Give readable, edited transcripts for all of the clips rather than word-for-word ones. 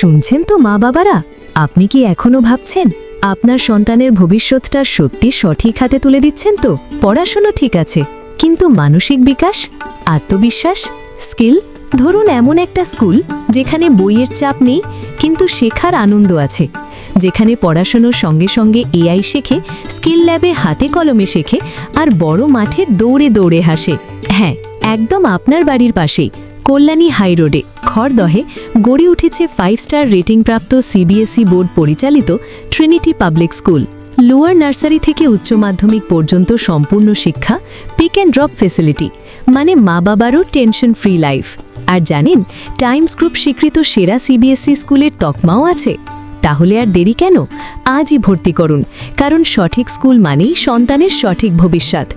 শুনছেন তো মা বাবারা, আপনি কি এখনো ভাবছেন আপনার সন্তানের ভবিষ্যৎটা সত্যি সঠিক হাতে তুলে দিচ্ছেন তো? পড়াশোনা ঠিক আছে, কিন্তু মানসিক বিকাশ, আত্মবিশ্বাস, স্কিল। ধরুন এমন একটা স্কুল যেখানে বইয়ের চাপ নেই, কিন্তু শেখার আনন্দ আছে, যেখানে পড়াশোনার সঙ্গে সঙ্গে এআই শেখে, স্কিল ল্যাবে হাতে কলমে শেখে, আর বড় মাঠে দৌড়ে দৌড়ে হাসে। হ্যাঁ, একদম আপনার বাড়ির পাশেই কল্যাণী হাই রোডে খড়দহে গড়ে উঠেছে 5 স্টার রেটিংপ্রাপ্ত সিবিএসই বোর্ড পরিচালিত Trinity public school. Lower nursery থেকে উচ্চ মাধ্যমিক পর্যন্ত সম্পূর্ণ শিক্ষা, পিক অ্যান্ড ড্রপ ফেসিলিটি, মানে মা বাবারও টেনশন ফ্রি লাইফ। আর জানেন, টাইমস গ্রুপ স্বীকৃত সেরা সিবিএসই স্কুলের তকমাও আছে। তাহলে আর দেরি কেন? আজই ভর্তি করুন, কারণ সঠিক স্কুল মানেই সন্তানের সঠিক ভবিষ্যৎ।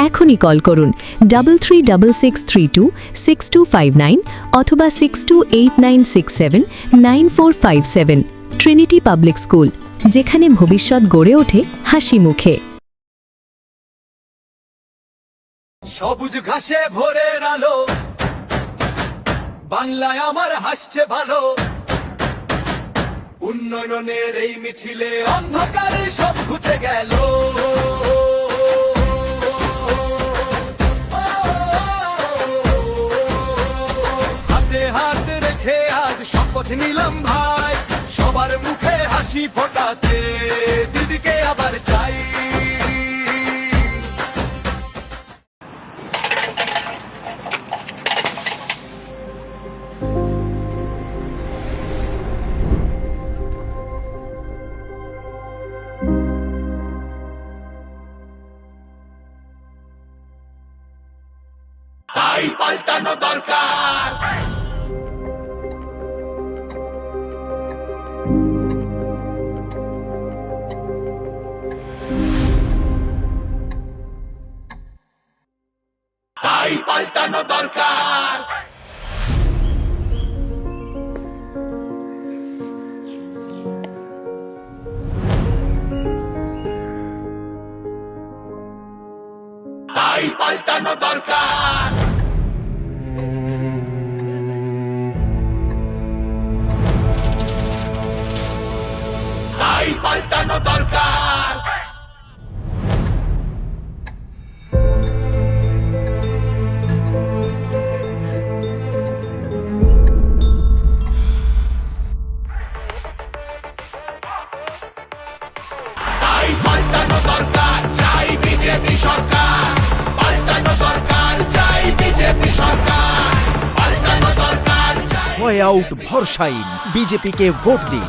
এখনই কল করুন 3366326259 অথবা 6289679457। ট্রিনিটি পাবলিক স্কুল, যেখানে ভবিষ্যৎ গড়ে ওঠে হাসি মুখে। সবুজ ঘাসে ভোরের আলো, বাংলায় আমার হাসছে ভালো। উন্নয়নের এই মিছিলে অন্ধকারে সব ঘুচে গেল। হাতে হাত রেখে আজ শপথ নিলাম ভাই, সবার মুখে হাসি ফোটাতে দিদিকে আবার চাই। তাই পাল্টানো দরকার, তাই পাল্টানো দরকার। তাই পাল্টানো দরকার। তাই পাল্টানো দরকার। তাই পাল্টানো দরকার, চাই বিজেপি সরকার। পাল্টানো দরকার, চাই বিজেপি সরকার। পাল্টানো দরকার, চাই। ওয়ে আউট ভরসাইন, বিজেপিকে ভোট দিন।